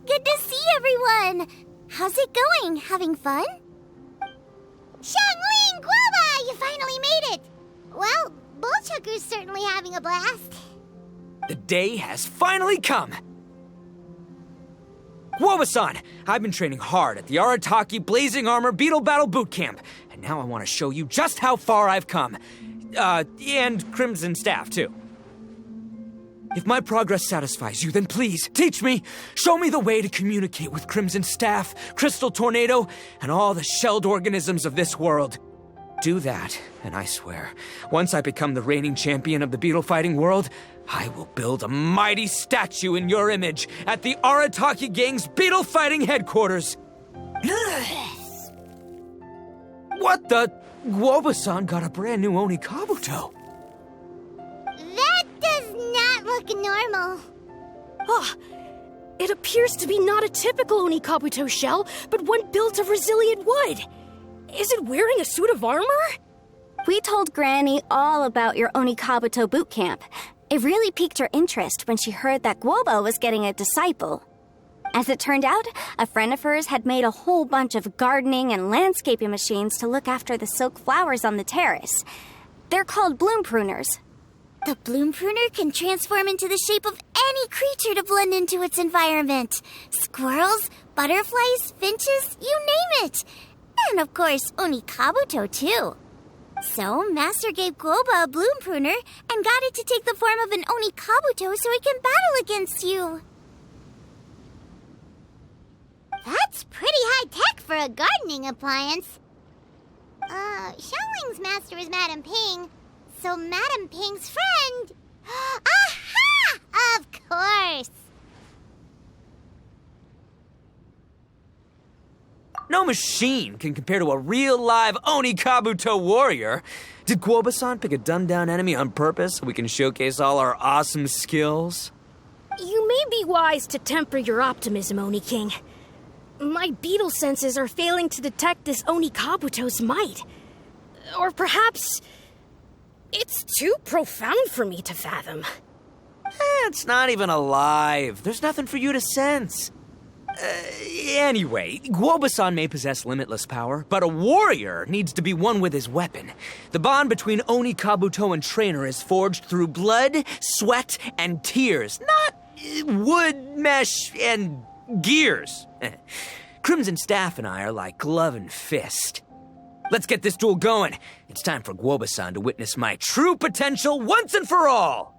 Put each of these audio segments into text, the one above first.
Good to see everyone! How's it going? Having fun? Xiangling Guava! You finally made it! Well, Bullchucker's certainly having a blast. The day has finally come! Guava-san, I've been training hard at the Arataki Blazing Armor Beetle Battle Boot Camp, and now I want to show you just how far I've come. And Crimson Staff, too. If my progress satisfies you, then please, teach me. Show me the way to communicate with Crimson Staff, Crystal Tornado, and all the shelled organisms of this world. Do that, and I swear, once I become the reigning champion of the beetle fighting world, I will build a mighty statue in your image at the Arataki Gang's beetle fighting headquarters. What the? Guava-san got a brand new Oni Kabuto. That does not look normal. It appears to be not a typical Oni Kabuto shell, but one built of resilient wood. Is it wearing a suit of armor? We told Granny all about your Oni Kabuto boot camp. It really piqued her interest when she heard that Guobo was getting a disciple. As it turned out, a friend of hers had made a whole bunch of gardening and landscaping machines to look after the silk flowers on the terrace. They're called bloom pruners. The bloom pruner can transform into the shape of any creature to blend into its environment. Squirrels, butterflies, finches, you name it. And of course, Oni Kabuto too. So, Master gave Guoba a bloom pruner and got it to take the form of an Oni Kabuto so it can battle against you. That's pretty high-tech for a gardening appliance. Xiangling's master is Madame Ping, so Madame Ping's friend... Aha! Of course! No machine can compare to a real live Oni Kabuto warrior. Did Guoba-san pick a dumbed-down enemy on purpose so we can showcase all our awesome skills? You may be wise to temper your optimism, Oni King. My beetle senses are failing to detect this Oni Kabuto's might. Or perhaps... it's too profound for me to fathom. It's not even alive. There's nothing for you to sense. Anyway, Guoba-san may possess limitless power, but a warrior needs to be one with his weapon. The bond between Oni Kabuto and trainer is forged through blood, sweat, and tears, not wood, mesh, and gears. Crimson Staff and I are like glove and fist. Let's get this duel going. It's time for Guoba-san to witness my true potential once and for all.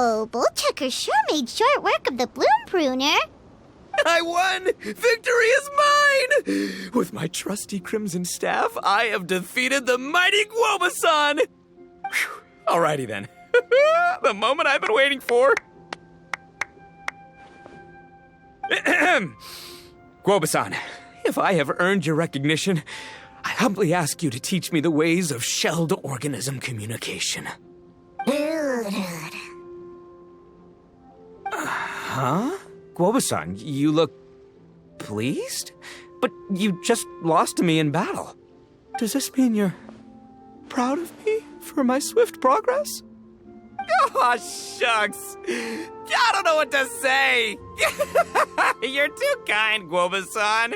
Oh, Bullchucker sure made short work of the bloom pruner. I won! Victory is mine! With my trusty crimson staff, I have defeated the mighty Guoba-san! Alrighty then. The moment I've been waiting for. Guoba-san, if I have earned your recognition, I humbly ask you to teach me the ways of shelled organism communication. Huh? Guoba-san, you look pleased? But you just lost to me in battle. Does this mean you're proud of me for my swift progress? Oh, shucks. I don't know what to say. You're too kind, Guoba-san.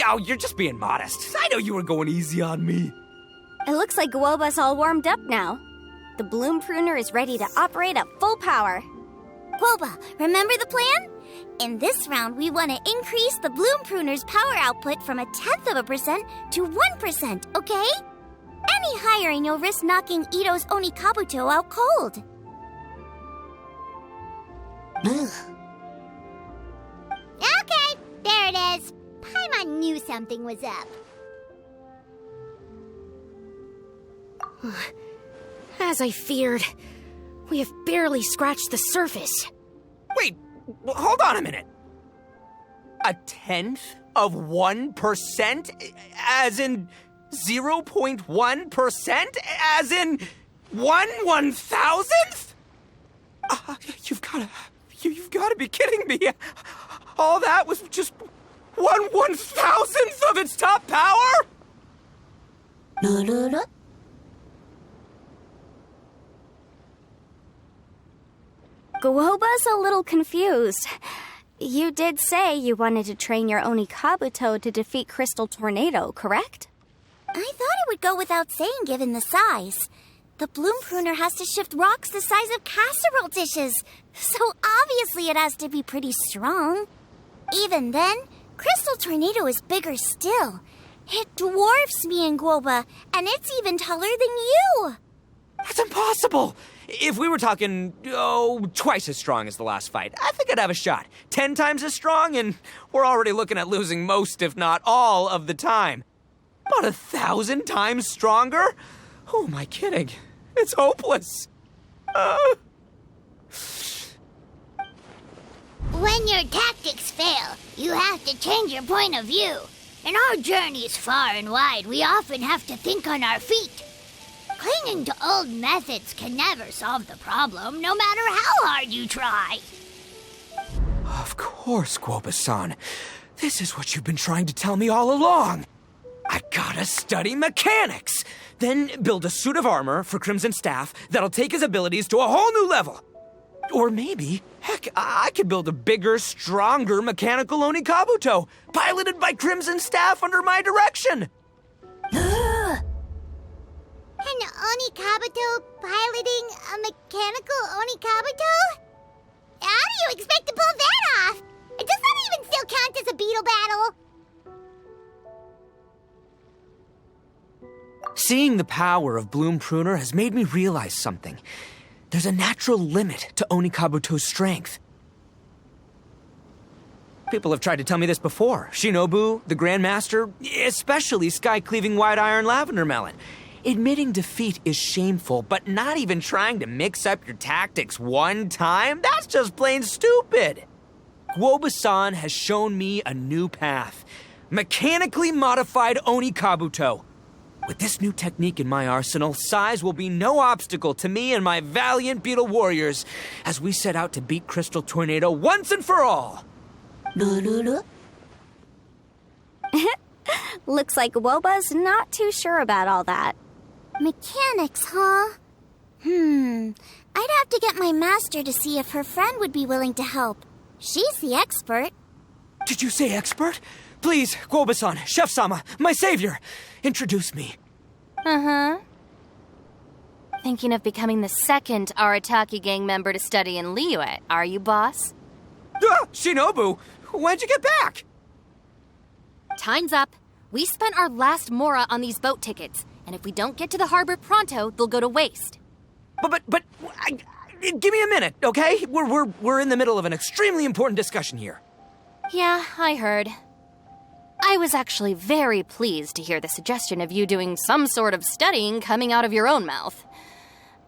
Oh, you're just being modest. I know you were going easy on me. It looks like Guoba's all warmed up now. The bloom pruner is ready to operate at full power. Guoba, remember the plan? In this round, we want to increase the bloom pruner's power output from 0.1% to 1%, okay? Any higher and you'll risk knocking Ito's Onikabuto out cold. Okay, there it is. Paimon knew something was up. As I feared, we have barely scratched the surface. Wait, hold on a minute. 0.1%? As in 0.1%? As in 1/1000th? You've gotta be kidding me. All that was just 1/1000th of its top power? Guoba's a little confused. You did say you wanted to train your Onikabuto to defeat Crystal Tornado, correct? I thought it would go without saying given the size. The bloom pruner has to shift rocks the size of casserole dishes, so obviously it has to be pretty strong. Even then, Crystal Tornado is bigger still. It dwarfs me and Guoba, and it's even taller than you. That's impossible! If we were talking, twice as strong as the last fight, I think I'd have a shot. 10 times as strong, and we're already looking at losing most, if not all, of the time. About 1,000 times stronger? Who am I kidding? It's hopeless. When your tactics fail, you have to change your point of view. In our journeys far and wide, we often have to think on our feet. Clinging to old methods can never solve the problem, no matter how hard you try. Of course, Guoba-san. This is what you've been trying to tell me all along. I gotta study mechanics, then build a suit of armor for Crimson Staff that'll take his abilities to a whole new level. Or maybe, heck, I could build a bigger, stronger mechanical Onikabuto, piloted by Crimson Staff under my direction. An Onikabuto piloting a mechanical Onikabuto? How do you expect to pull that off? Does that even still count as a beetle battle? Seeing the power of Bloom Pruner has made me realize something. There's a natural limit to Onikabuto's strength. People have tried to tell me this before. Shinobu, the Grandmaster, especially Sky-Cleaving White Iron Lavender Melon. Admitting defeat is shameful, but not even trying to mix up your tactics one time? That's just plain stupid. Guoba-san has shown me a new path. Mechanically modified Onikabuto. With this new technique in my arsenal, size will be no obstacle to me and my valiant beetle warriors as we set out to beat Crystal Tornado once and for all. Looks like Guoba's not too sure about all that. Mechanics, huh? I'd have to get my master to see if her friend would be willing to help. She's the expert. Did you say expert? Please, Guoba-san, Chef-sama, my savior, introduce me. Thinking of becoming the second Arataki gang member to study in Liyue, are you, boss? Shinobu, when'd you get back? Time's up. We spent our last mora on these boat tickets, and if we don't get to the harbor pronto, they'll go to waste. But Give me a minute, okay? We're in the middle of an extremely important discussion here. Yeah, I heard. I was actually very pleased to hear the suggestion of you doing some sort of studying coming out of your own mouth.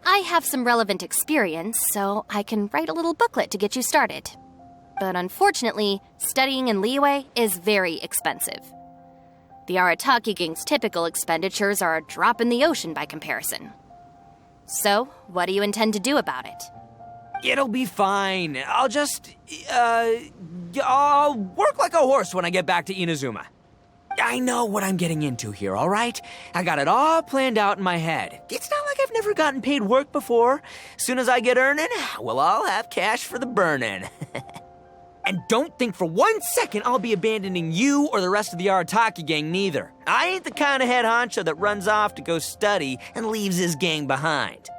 I have some relevant experience, so I can write a little booklet to get you started. But unfortunately, studying in Liyue is very expensive. The Arataki gang's typical expenditures are a drop in the ocean by comparison. So, what do you intend to do about it? It'll be fine. I'll work like a horse when I get back to Inazuma. I know what I'm getting into here, all right? I got it all planned out in my head. It's not like I've never gotten paid work before. Soon as I get earning, we'll all have cash for the burning. And don't think for 1 second I'll be abandoning you or the rest of the Arataki gang neither. I ain't the kind of head honcho that runs off to go study and leaves his gang behind.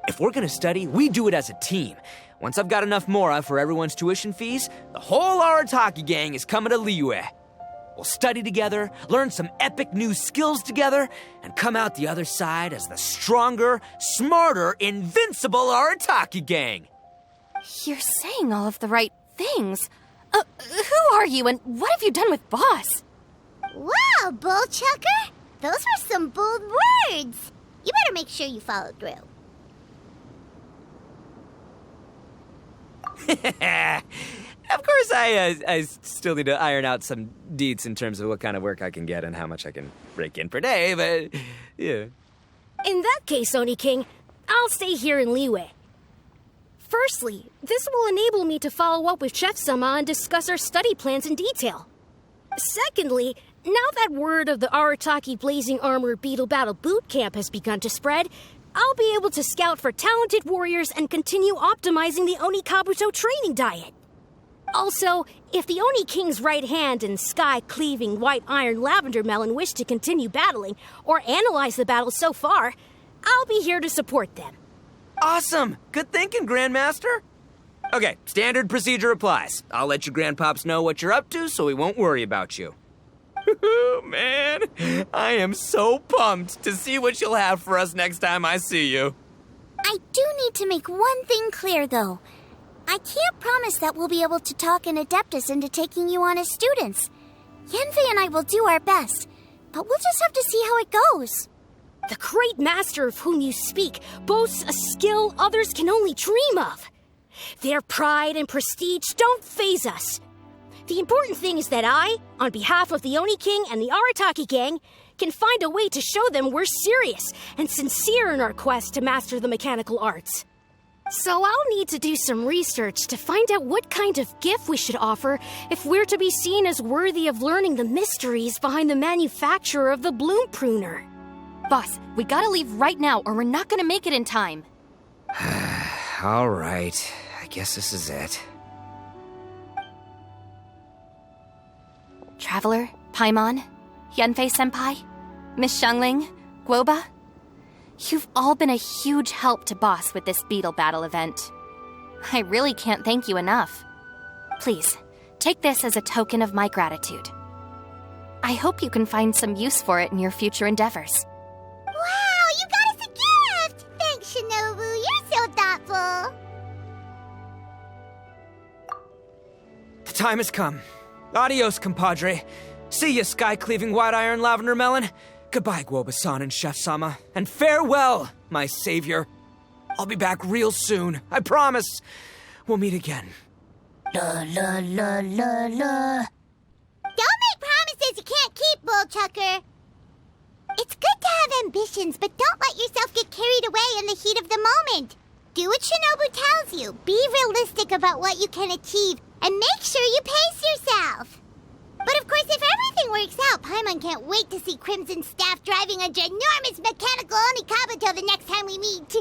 If we're gonna study, we do it as a team. Once I've got enough mora for everyone's tuition fees, the whole Arataki gang is coming to Liyue. We'll study together, learn some epic new skills together, and come out the other side as the stronger, smarter, invincible Arataki gang. You're saying all of the right things. Who are you and what have you done with Boss? Wow, Bullchucker! Those were some bold words. You better make sure you follow through. Of course, I still need to iron out some deets in terms of what kind of work I can get and how much I can rake in per day, but yeah. In that case, Oni King, I'll stay here in Liyue. Firstly, this will enable me to follow up with Chef-sama and discuss our study plans in detail. Secondly, now that word of the Arataki Blazing Armor Beetle Battle Boot Camp has begun to spread, I'll be able to scout for talented warriors and continue optimizing the Oni Kabuto training diet. Also, if the Oni King's right hand and sky-cleaving white iron lavender melon wish to continue battling or analyze the battle so far, I'll be here to support them. Awesome! Good thinking, Grandmaster. Okay, standard procedure applies. I'll let your grandpops know what you're up to so we won't worry about you. Man, I am so pumped to see what you'll have for us next time I see you. I do need to make one thing clear, though. I can't promise that we'll be able to talk an Adeptus into taking you on as students. Yanfei and I will do our best, but we'll just have to see how it goes. The great master of whom you speak boasts a skill others can only dream of. Their pride and prestige don't faze us. The important thing is that I, on behalf of the Oni King and the Arataki gang, can find a way to show them we're serious and sincere in our quest to master the mechanical arts. So I'll need to do some research to find out what kind of gift we should offer if we're to be seen as worthy of learning the mysteries behind the manufacture of the bloom pruner. Boss, we gotta leave right now or we're not gonna make it in time. All right, I guess this is it. Traveler, Paimon, Yanfei-senpai, Miss Xiangling, Guoba, you've all been a huge help to Boss with this beetle battle event. I really can't thank you enough. Please, take this as a token of my gratitude. I hope you can find some use for it in your future endeavors. Wow, you got us a gift! Thanks, Shinobu. You're so thoughtful. The time has come. Adios, compadre. See ya, sky-cleaving white iron lavender melon. Goodbye, Guoba-san and Chef-sama. And farewell, my savior. I'll be back real soon. I promise. We'll meet again. La la la la la. Don't make promises you can't keep, Bullchucker. It's good to have ambitions, but don't let yourself get carried away in the heat of the moment. Do what Shinobu tells you. Be realistic about what you can achieve, and make sure you pace yourself. But of course, if everything works out, Paimon can't wait to see Crimson Staff driving a ginormous mechanical Onikabuto the next time we meet.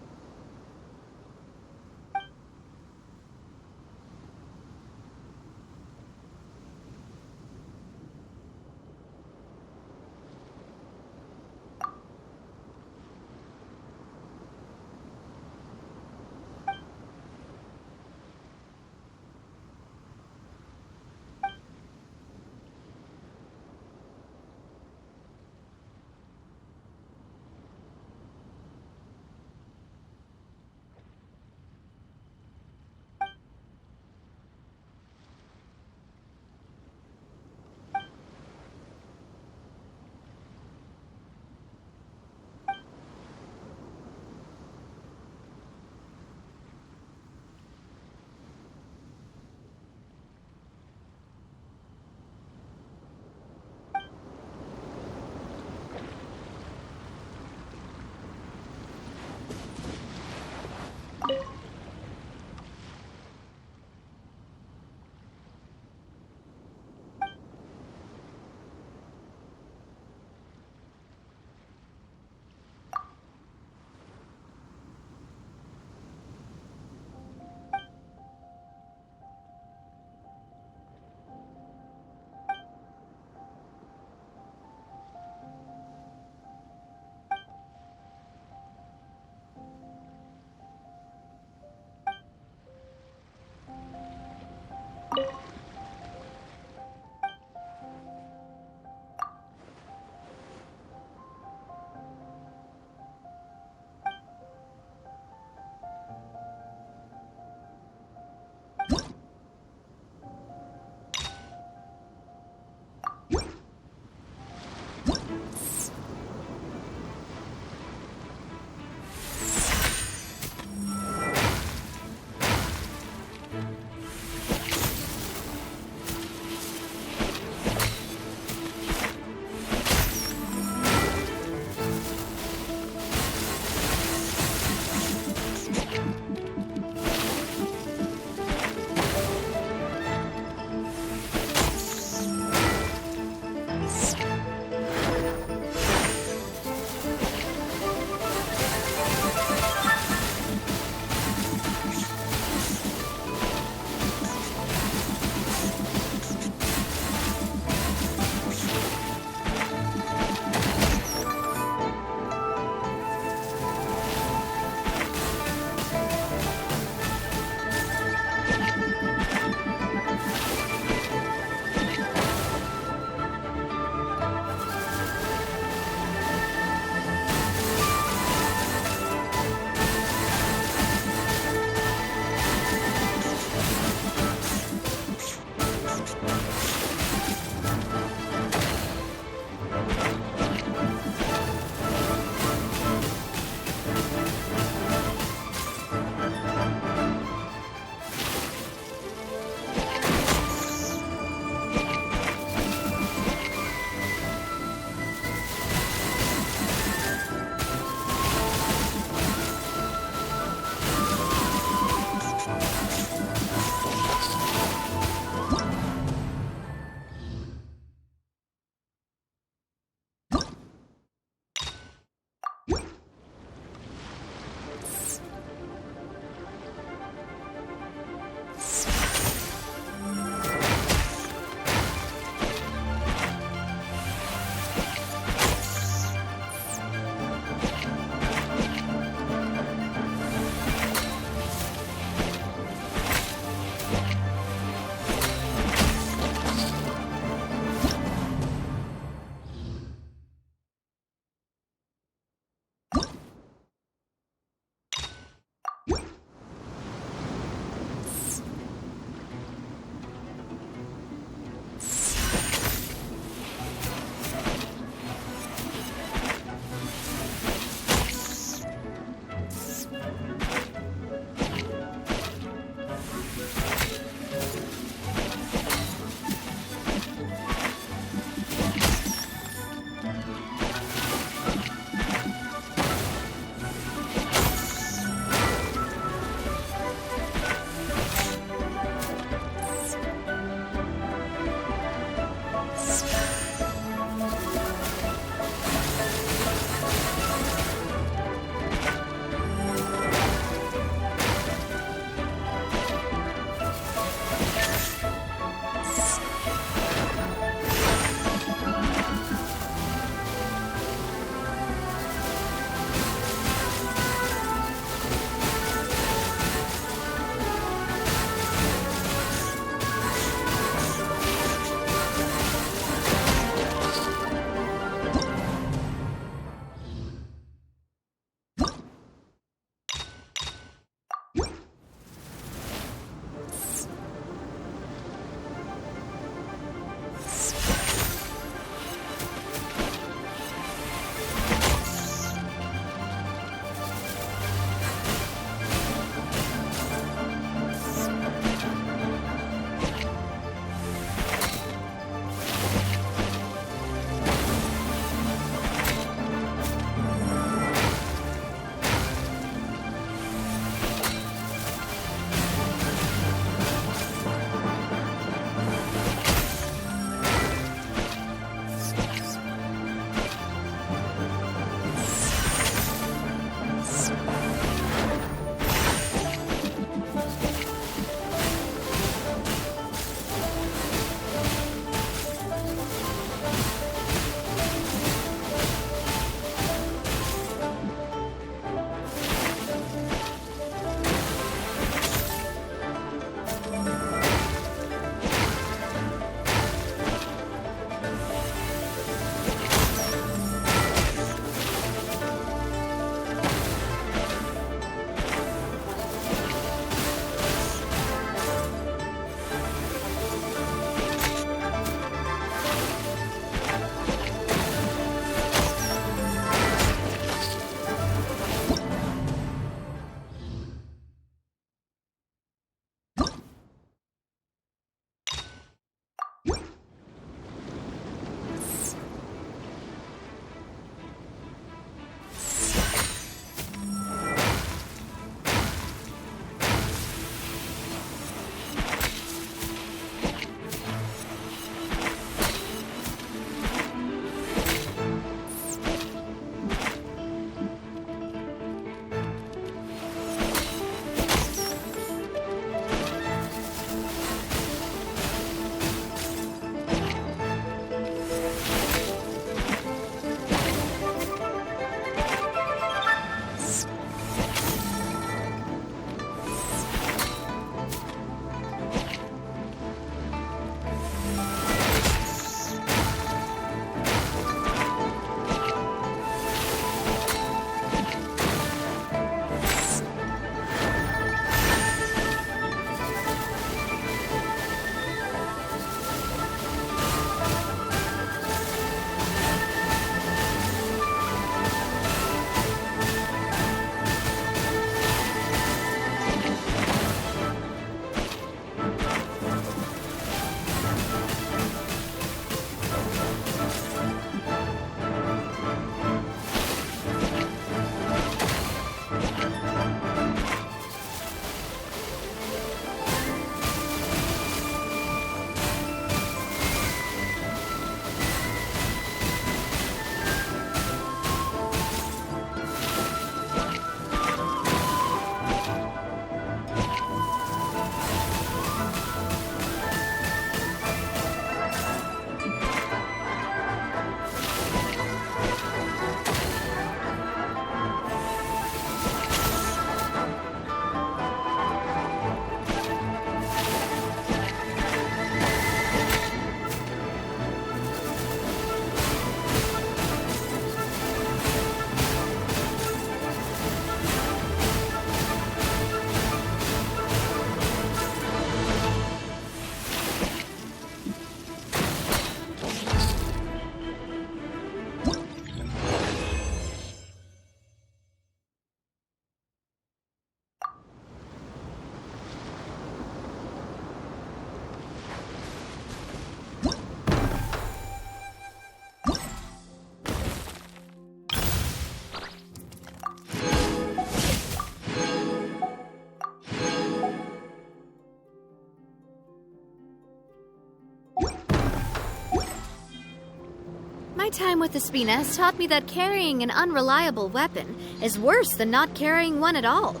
My time with Espina has taught me that carrying an unreliable weapon is worse than not carrying one at all.